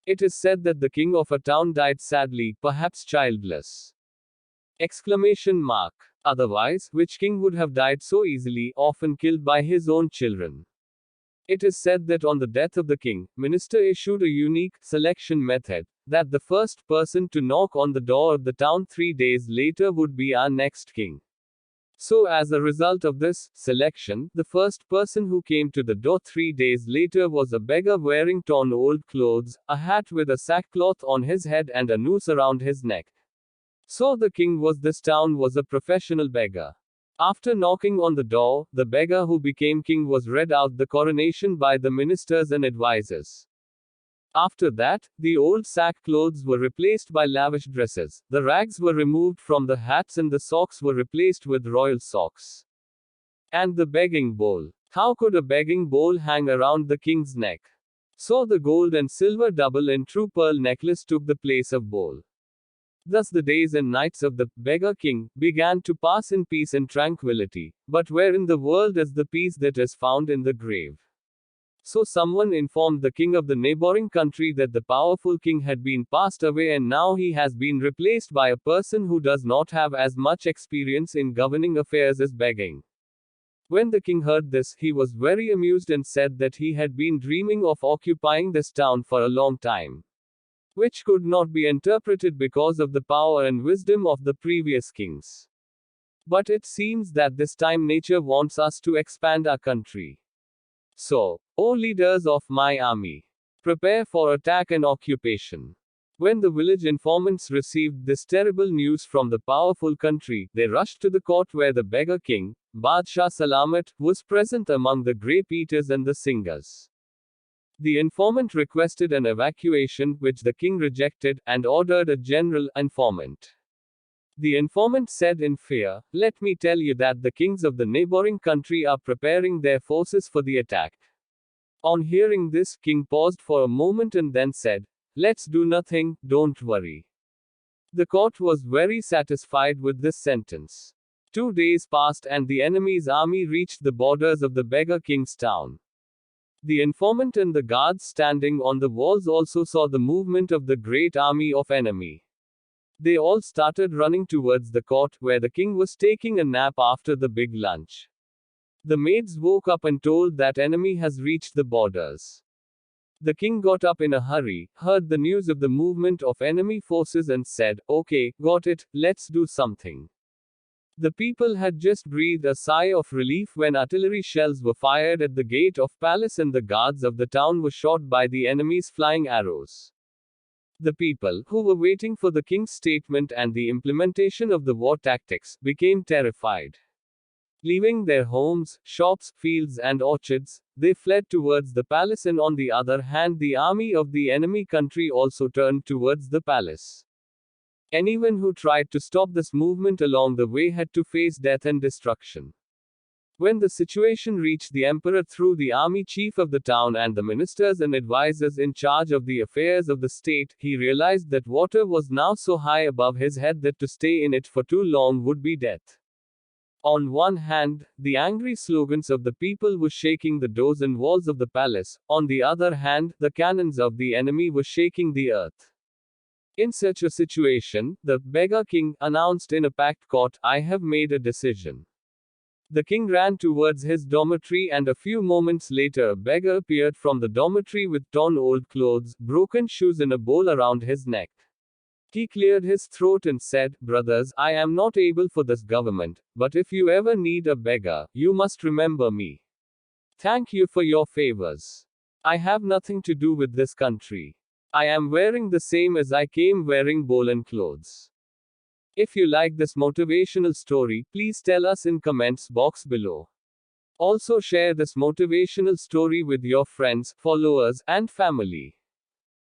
It is said that the king of a town died sadly, perhaps childless. Exclamation mark. Otherwise, which king would have died so easily, often killed by his own children? It is said that on the death of the king, minister issued a unique selection method, that the first person to knock on the door of the town 3 days later would be our next king. So as a result of this selection, the first person who came to the door 3 days later was a beggar wearing torn old clothes, a hat with a sackcloth on his head and a noose around his neck. So the king was this town was a professional beggar. After knocking on the door, the beggar who became king was read out the coronation by the ministers and advisors. After that, the old sack clothes were replaced by lavish dresses, the rags were removed from the hats and the socks were replaced with royal socks. And the begging bowl. How could a begging bowl hang around the king's neck? So the gold and silver double and true pearl necklace took the place of bowl. Thus the days and nights of the beggar king began to pass in peace and tranquility. But where in the world is the peace that is found in the grave? So someone informed the king of the neighboring country that the powerful king had been passed away and now he has been replaced by a person who does not have as much experience in governing affairs as begging. When the king heard this, he was very amused and said that he had been dreaming of occupying this town for a long time, which could not be interpreted because of the power and wisdom of the previous kings. But it seems that this time nature wants us to expand our country. So, O leaders of my army, prepare for attack and occupation. When the village informants received this terrible news from the powerful country, they rushed to the court where the beggar king, Badshah Salamat, was present among the grape eaters and the singers. The informant requested an evacuation, which the king rejected, and ordered a general informant. The informant said in fear, "Let me tell you that the kings of the neighboring country are preparing their forces for the attack." On hearing this, king paused for a moment and then said, "Let's do nothing, don't worry." The court was very satisfied with this sentence. 2 days passed and the enemy's army reached the borders of the beggar king's town. The informant and the guards standing on the walls also saw the movement of the great army of enemy. They all started running towards the court, where the king was taking a nap after the big lunch. The maids woke up and told that enemy has reached the borders. The king got up in a hurry, heard the news of the movement of enemy forces and said, "Okay, got it, let's do something." The people had just breathed a sigh of relief when artillery shells were fired at the gate of palace and the guards of the town were shot by the enemy's flying arrows. The people, who were waiting for the king's statement and the implementation of the war tactics, became terrified. Leaving their homes, shops, fields, and orchards, they fled towards the palace, and on the other hand, the army of the enemy country also turned towards the palace. Anyone who tried to stop this movement along the way had to face death and destruction. When the situation reached the emperor through the army chief of the town and the ministers and advisors in charge of the affairs of the state, he realized that water was now so high above his head that to stay in it for too long would be death. On one hand, the angry slogans of the people were shaking the doors and walls of the palace. On the other hand, the cannons of the enemy were shaking the earth. In such a situation, the beggar king announced in a packed court, "I have made a decision." The king ran towards his dormitory, and a few moments later a beggar appeared from the dormitory with torn old clothes, broken shoes, and a bowl around his neck. He cleared his throat and said, "Brothers, I am not able for this government, but if you ever need a beggar, you must remember me. Thank you for your favors. I have nothing to do with this country. I am wearing the same as I came, wearing bowl and clothes." If you like this motivational story, please tell us in comments box below. Also share this motivational story with your friends, followers, and family.